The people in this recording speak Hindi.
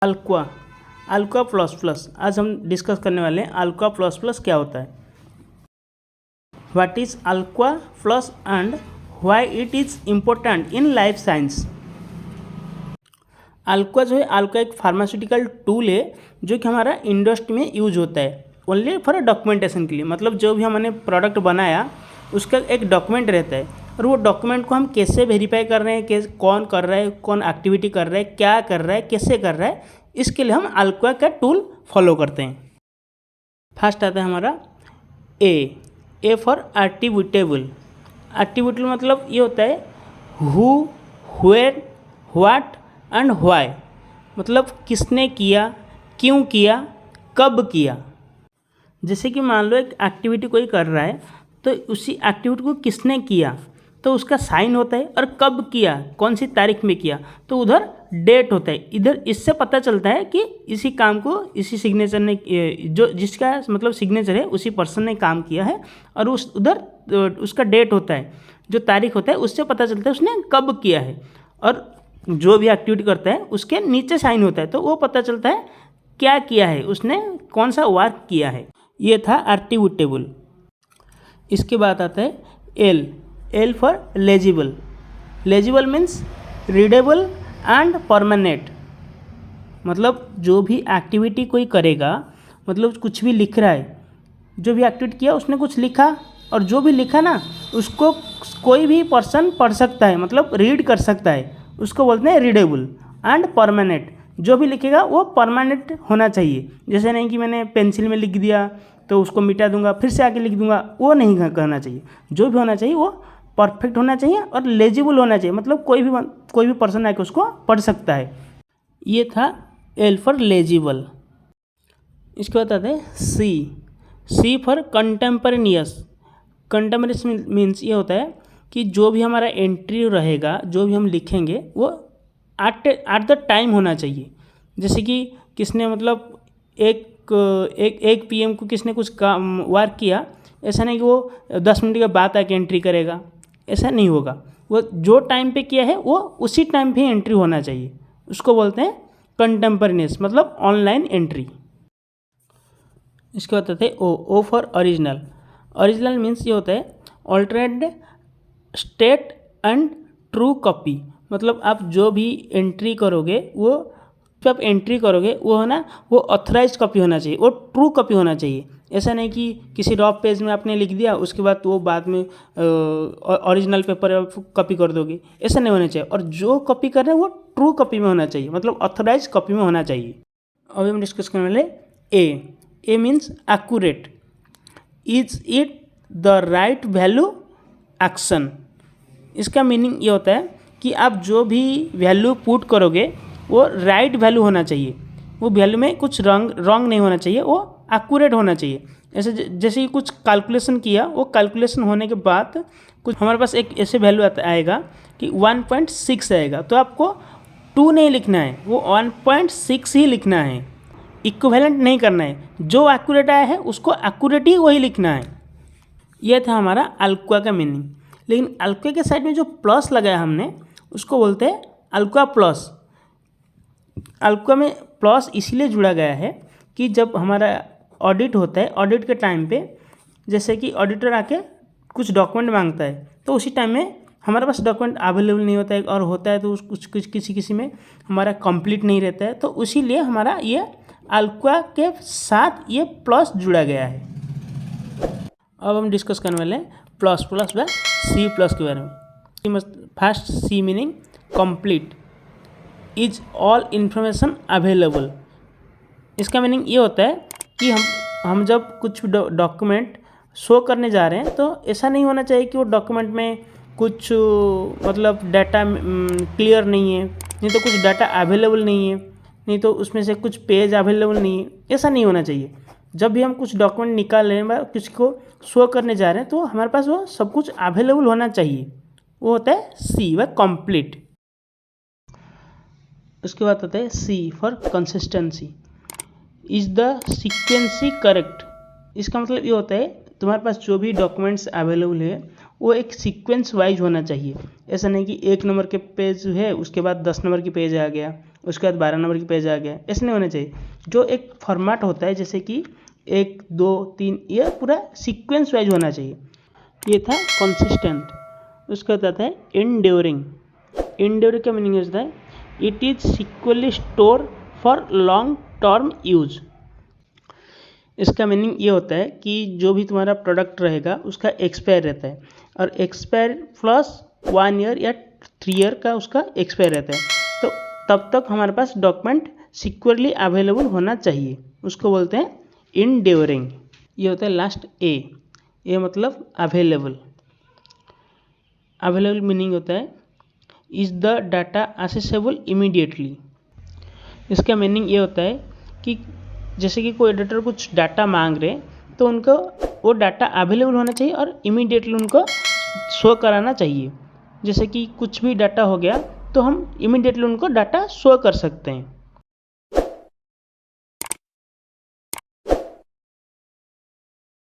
अल्क्वा अल्क्वा प्लस प्लस आज हम डिस्कस करने वाले हैं अल्क्वा प्लस प्लस क्या होता है। What is ALCOA plus and why it is important in life science. ALCOA जो है, अल्क्वा एक फार्मास्यूटिकल टूल है जो कि हमारा इंडस्ट्री में यूज होता है ओनली फॉर डॉक्यूमेंटेशन के लिए। मतलब जो भी हमने प्रोडक्ट बनाया उसका एक डॉक्यूमेंट रहता है और वो डॉक्यूमेंट को हम कैसे वेरीफाई कर रहे हैं, कैसे कौन कर रहा है, कौन एक्टिविटी कर रहा है, क्या कर रहा है, कैसे कर रहा है, इसके लिए हम अल्क्वा का टूल फॉलो करते हैं। फर्स्ट आता है हमारा ए फॉर एट्रीब्यूटेबल। एट्रीब्यूटेबल मतलब ये होता है who, where, what and why. मतलब किसने किया, क्यों किया, कब किया। जैसे कि मान लो एक एक्टिविटी कोई कर रहा है तो उसी एक्टिविटी को किसने किया तो उसका साइन होता है, और कब किया, कौन सी तारीख में किया तो उधर डेट होता है। इधर इससे पता चलता है कि इसी काम को इसी सिग्नेचर ने, जो जिसका मतलब सिग्नेचर है उसी पर्सन ने काम किया है, और उस उधर उसका डेट होता है, जो तारीख होता है उससे पता चलता है उसने कब किया है। और जो भी एक्टिविटी करता है उसके नीचे साइन होता है तो वो पता चलता है क्या किया है, उसने कौन सा वर्क किया है। ये था एट्रीब्यूटेबल। इसके बाद आता है L for legible. Legible means readable and permanent. मतलब जो भी एक्टिविटी कोई करेगा, मतलब कुछ भी लिख रहा है, जो भी एक्टिविटी किया उसने कुछ लिखा, और जो भी लिखा ना उसको कोई भी पर्सन पढ़ सकता है, मतलब रीड कर सकता है, उसको बोलते हैं रीडेबल एंड परमानेंट। जो भी लिखेगा वो परमानेंट होना चाहिए। जैसे नहीं कि मैंने पेंसिल में लिख दिया तो उसको मिटा दूंगा फिर से आके लिख दूंगा, वो नहीं कहना चाहिए। जो भी होना चाहिए वो परफेक्ट होना चाहिए और लेजिबल होना चाहिए, मतलब कोई भी पर्सन आके उसको पढ़ सकता है। ये था एल फॉर लेजिबल। इसके बाद आता है सी फॉर कंटेम्परेनियस। कंटेम्परेनियस मीन्स ये होता है कि जो भी हमारा एंट्री रहेगा, जो भी हम लिखेंगे वो एट द टाइम होना चाहिए। जैसे कि किसने मतलब एक PM को किसने कुछ काम वर्क किया, ऐसा नहीं कि वो 10 मिनट के बाद आके एंट्री करेगा, ऐसा नहीं होगा। वो जो टाइम पे किया है वो उसी टाइम पे एंट्री होना चाहिए, उसको बोलते हैं कंटेम्परेनियस, मतलब ऑनलाइन एंट्री। इसके बाद आते हैं O for original. Original means ये होता है alternate state and true copy. मतलब आप जो भी एंट्री करोगे, वो जो आप एंट्री करोगे वो है ना, वो ऑथराइज कॉपी होना चाहिए, वो ट्रू कॉपी होना चाहिए। ऐसा नहीं कि किसी रॉफ पेज में आपने लिख दिया उसके बाद वो बाद में ओरिजिनल पेपर कॉपी कर दोगे, ऐसा नहीं होना चाहिए। और जो कॉपी कर रहे हैं वो ट्रू कॉपी में होना चाहिए, मतलब ऑथराइज कॉपी में होना चाहिए। अभी हम डिस्कस करने वाले A means accurate. Is it the right value action. इसका मीनिंग ये होता है कि आप जो भी वैल्यू पुट करोगे वो राइट वैल्यू होना चाहिए, वो वैल्यू में कुछ रॉन्ग नहीं होना चाहिए, वो एक्यूरेट होना चाहिए। जैसे कि कुछ कैलकुलेशन किया, वो कैलकुलेशन होने के बाद कुछ हमारे पास एक ऐसे वैल्यू आएगा कि 1.6 आएगा, तो आपको 2 नहीं लिखना है, वो 1.6 ही लिखना है, इक्विवेलेंट नहीं करना है। जो एक्यूरेट आया है उसको एक्यूरेट ही वही लिखना है। यह था हमारा अल्क्वा का मीनिंग। लेकिन अल्क्वा के साइड में जो प्लस लगाया हमने उसको बोलते हैं अल्क्वा प्लस। अल्क्वा में प्लस इसलिए जुड़ा गया है कि जब हमारा ऑडिट होता है, ऑडिट के टाइम पे जैसे कि ऑडिटर आके कुछ डॉक्यूमेंट मांगता है तो उसी टाइम में हमारे पास डॉक्यूमेंट अवेलेबल नहीं होता है, और होता है तो कुछ किसी में हमारा कंप्लीट नहीं रहता है, तो इसीलिए हमारा ये अल्क्वा के साथ ये प्लस जुड़ा गया है। अब हम डिस्कस करने वाले हैं प्लस व सी प्लस के बारे में। First C meaning complete. Is all information available. इसका मीनिंग ये होता है कि हम जब कुछ डॉक्यूमेंट शो करने जा रहे हैं तो ऐसा नहीं होना चाहिए कि वो डॉक्यूमेंट में कुछ मतलब डाटा क्लियर नहीं है, नहीं तो कुछ डाटा अवेलेबल नहीं है, नहीं तो उसमें से कुछ पेज अवेलेबल नहीं है, ऐसा नहीं होना चाहिए। जब भी हम कुछ डॉक्यूमेंट निकाल रहे हैं, किसी को शो करने जा रहे हैं, तो हमारे पास वो सब कुछ अवेलेबल होना चाहिए, वो होता है सी व कंप्लीट। उसके बाद आता है C for consistency. Is the sequence correct. इसका मतलब ये होता है तुम्हारे पास जो भी डॉक्यूमेंट्स अवेलेबल है वो एक सीक्वेंस वाइज होना चाहिए। ऐसा नहीं कि 1 नंबर के पेज है उसके बाद 10 नंबर की पेज आ गया, उसके बाद 12 नंबर की पेज आ गया, ऐसे नहीं होना चाहिए। जो एक फॉर्मेट होता है जैसे कि 1 2 3, यह पूरा सीक्वेंस वाइज होना चाहिए। ये था कंसिस्टेंट। उसके बाद आता है इंड्यूरिंग। इंड्यूरिंग का मीनिंग होता है it is securely store for long term use. इसका मीनिंग ये होता है कि जो भी तुम्हारा प्रोडक्ट रहेगा उसका एक्सपायर रहता है, और एक्सपायर प्लस 1 ईयर या 3 ईयर का उसका एक्सपायर रहता है, तो तब तक हमारे पास डॉक्यूमेंट सिक्योरली अवेलेबल होना चाहिए, उसको बोलते हैं इंड्यूरिंग। ये होता है लास्ट ए मतलब अवेलेबल। अवेलेबल मीनिंग होता है is the data accessible immediately. इसका मीनिंग ये होता है कि जैसे कि कोई एडिटर कुछ डाटा मांग रहे तो उनको वो डाटा अवेलेबल होना चाहिए और इमीडिएटली उनको शो कराना चाहिए। जैसे कि कुछ भी डाटा हो गया तो हम इमीडिएटली उनको डाटा शो कर सकते हैं।